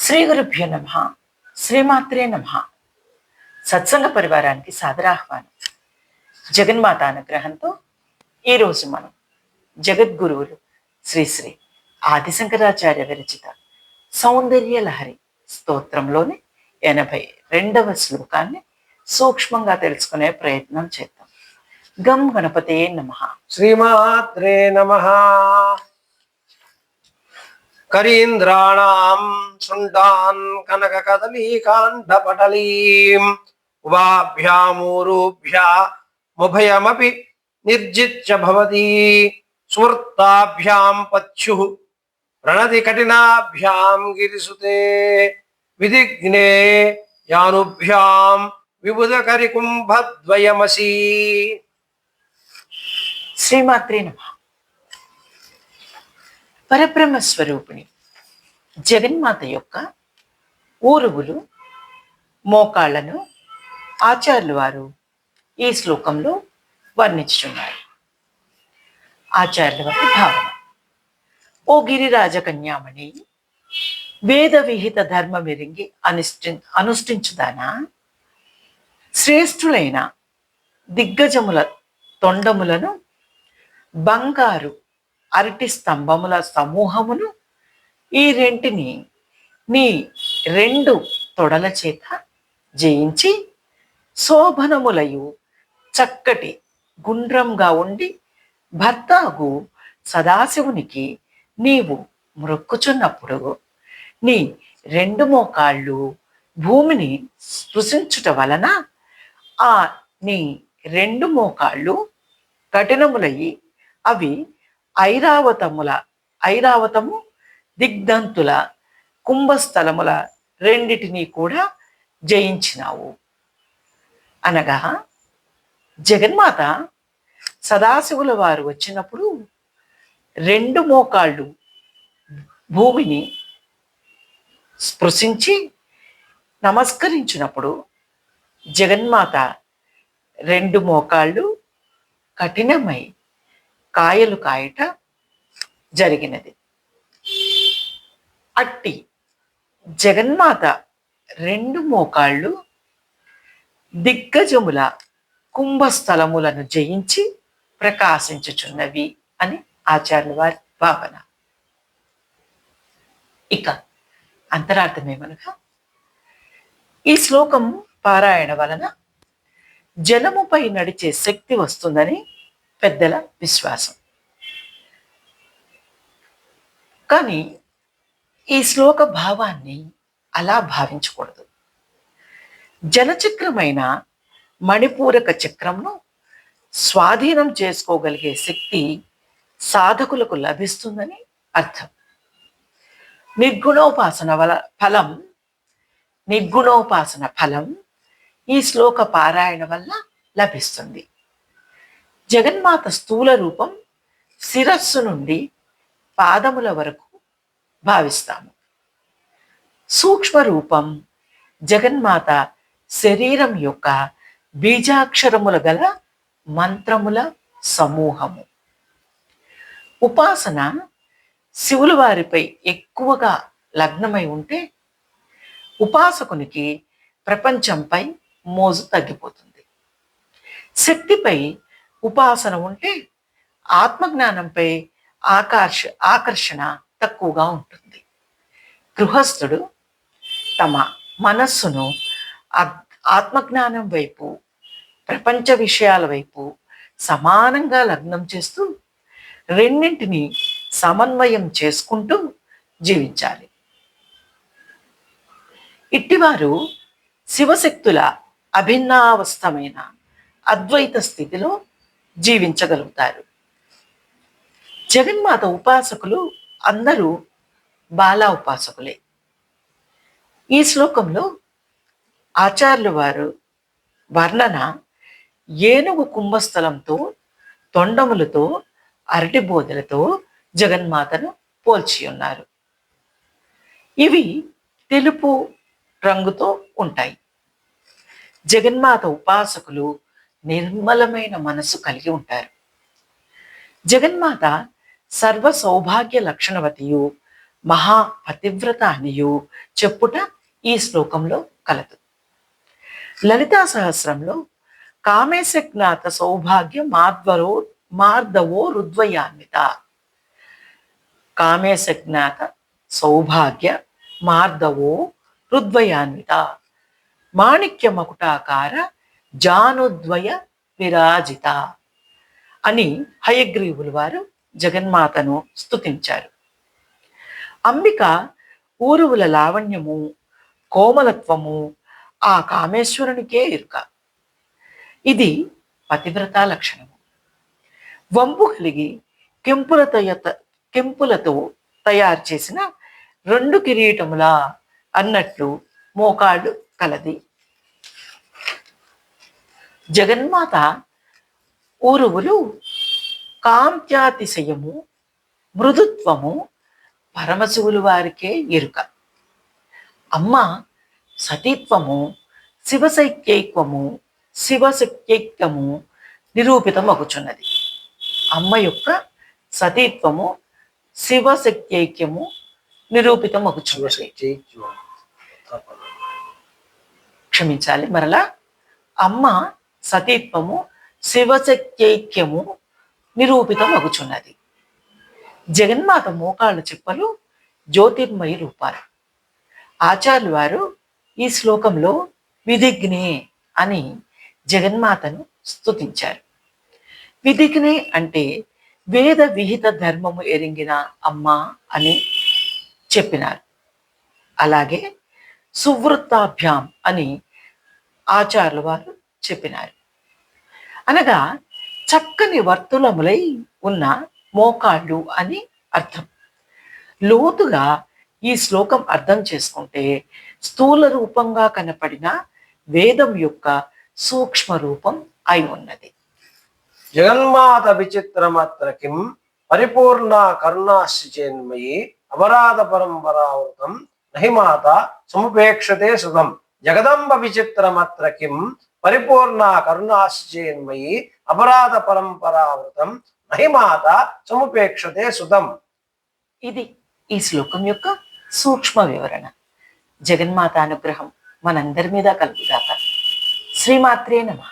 శ్రీ గురుభ్యో నమ. శ్రీమాత్రే నమ. సత్సంగ పరివారానికి సాదరాహ్వానం. జగన్మాత అనుగ్రహంతో ఈరోజు మనం జగద్గురువులు శ్రీ శ్రీ ఆదిశంకరాచార్య విరచిత సౌందర్య లహరి స్తోత్రంలోని 82వ శ్లోకాన్ని సూక్ష్మంగా తెలుసుకునే ప్రయత్నం చేద్దాం. గం గణపతే నమః. శ్రీమాత్రే నమః. కరీంద్రాణాం శృండాన్ కనక కదలీకాండపటలీం ఉభాభ్యామూరుభ్యాముభయమపి నిర్జిత్య భవతి స్మృతాభ్యాం పత్యుః ప్రణతి కఠినాభ్యాం గిరిసుతే విదిగ్నే యానుభ్యాం విబుధకరి కుంభద్వయమసి. శ్రీమాత్రే నమః. పరబ్రహ్మ స్వరూపిణి జగన్మాత యొక్క ఊరువులు మోకాళ్లను ఆచార్యులు వారు ఈ శ్లోకంలో వర్ణించుచున్నారు. ఆచార్యుల వారి భావన: ఓ గిరిరాజ కన్యామణి, వేద విహిత ధర్మ మెరింగి అనుష్ఠించుదానా, శ్రేష్ఠులైన దిగ్గజముల తొండములను బంగారు అరటి స్తంభముల సమూహమును ఈ రెంటిని నీ 2 తొడల చేత జయించి శోభనములయు చక్కటి గుండ్రంగా ఉండి భర్తగు సదాశివునికి నీవు మ్రొక్కుచున్నప్పుడు నీ 2 మోకాళ్ళు భూమిని స్పృశించుట వలన ఆ నీ 2 మోకాళ్ళు కఠినములయి అవి ఐరావతము దిగ్ధంతుల కుంభస్థలముల రెండిటినీ కూడా జయించినావు. అనగా జగన్మాత సదాశివుల వారు వచ్చినప్పుడు 2 మోకాళ్ళు భూమిని స్పృశించి నమస్కరించినప్పుడు జగన్మాత 2 మోకాళ్ళు కఠినమై కాయలు కాయట జరిగినది. అట్టి జగన్మాత 2 మోకాళ్ళు దిగ్గజముల కుంభస్థలములను జయించి ప్రకాశించుచున్నవి అని ఆచార్యుల వారి భావన. ఇక అంతరార్థమేమనగా, ఈ శ్లోకం పారాయణ వలన జలముపై నడిచే శక్తి వస్తుందని పెద్దల విశ్వాసం. కానీ ఈ శ్లోక భావాన్ని అలా భావించకూడదు. జలచక్రమైన మణిపూరక చక్రంను స్వాధీనం చేసుకోగలిగే శక్తి సాధకులకు లభిస్తుందని అర్థం. నిర్గుణోపాసన ఫలం ఈ శ్లోక పారాయణ వల్ల లభిస్తుంది. జగన్మాత స్థూల రూపం శిరస్సు నుండి పాదముల వరకు భావిస్తాము. సూక్ష్మ రూపం జగన్మాత శరీరం యొక్క బీజాక్షరముల గల మంత్రముల సమూహము. ఉపాసన శివుల వారిపై ఎక్కువగా లగ్నమై ఉంటే ఉపాసకునికి ప్రపంచంపై మోజు తగ్గిపోతుంది. శక్తిపై ఉపాసన ఉంటే ఆత్మజ్ఞానంపై ఆకర్షణ తక్కువగా ఉంటుంది. గృహస్థుడు తమ మనస్సును ఆత్మజ్ఞానం వైపు, ప్రపంచ విషయాల వైపు సమానంగా లగ్నం చేస్తూ రెండింటిని సమన్వయం చేసుకుంటూ జీవించాలి. ఇట్టివారు శివశక్తుల అభిన్నావస్థమైన అద్వైత స్థితిలో జీవించగలుగుతారు. జగన్మాత ఉపాసకులు అందరూ బాలా ఉపాసకులే. ఈ శ్లోకంలో ఆచార్యుల వారు వర్ణన ఏనుగు కుంభస్థలంతో, తొండములతో, అరటి బోధలతో జగన్మాతను పోల్చి ఉన్నారు. ఇవి తెలుపు రంగుతో ఉంటాయి. జగన్మాత ఉపాసకులు నిర్మలమైన మనసు కలిగి ఉంటారు. జగన్మాత సర్వ సౌభాగ్య లక్షణవతియు మహా పతివ్రత అనియు చెప్పుట ఈ శ్లోకంలో కలదు. లలితా సహస్రంలో కామేశ జ్ఞాత సౌభాగ్య మార్దవో రుద్వయాన్విత, కామేశ జ్ఞాత సౌభాగ్య మార్దవో రుద్వయాన్విత, మాణిక్య మకుటాకార జానుద్వయ విరాజిత అని హయగ్రీవులు వారు జగన్మాతను స్తుతించారు. అంబిక ఊరువుల లావణ్యము, కోమలత్వము ఆ కామేశ్వరునికే ఎరుక. ఇది పతివ్రత లక్షణము. వంపు కలిగి కెంపులతో తయారు చేసిన 2 కిరీటముల అన్నట్లు మోకాళ్ళు కలది. జగన్మాత ఊరువులు కాంత్యాతిశయము, మృదుత్వము పరమశివులు వారికే ఎరుక. అమ్మ సతీత్వము, శివశక్త్యైక్యము నిరూపితమగుచున్నది. అమ్మ యొక్క సతీత్వము, శివశక్త్యైక్యము నిరూపితమగుచున్నది. క్షమించాలి, మరలా అమ్మ సతీత్వము, శివశక్త్యైక్యము నిరూపితమగుచున్నది. జగన్మాత మోకాళ్ళ చిప్పలు జ్యోతిర్మయి రూపాలు. ఆచార్యులు వారు ఈ శ్లోకంలో విధిగ్నే అని జగన్మాతను స్తుతించారు. విధిగ్నే అంటే వేద విహిత ధర్మము ఎరింగిన అమ్మ అని చెప్పినారు. అలాగే సువృత్తాభ్యాం అని ఆచార్యులు వారు చెప్పినారు. అనగా చక్కని వర్తులములై ఉన్న మోకాళ్ళు అని అర్థం. లోతుగా ఈ శ్లోకం అర్థం చేసుకుంటే స్థూల రూపంగా కనపడిన వేదం యొక్క సూక్ష్మ రూపం అయి ఉన్నది. జగన్మాత విచిత్రమత్ర కిం పరిపూర్ణ కరుణాశ్చేన్మయి అపరాధ పరంపరావృతం నహిమాత సముపేక్షతే సుతం. జగదంబ విచిత్రమత్ర కిం పరిపూర్ణ కరుణాశ్చేన్మయి అపరాధ పరంపరావృతం నహిమాత సముపేక్షతే సుతం. ఇది ఈ శ్లోకం యొక్క సూక్ష్మ వివరణ. జగన్మాత అనుగ్రహం మనందరి మీద కలుగుగాక. శ్రీమాత్రే నమః.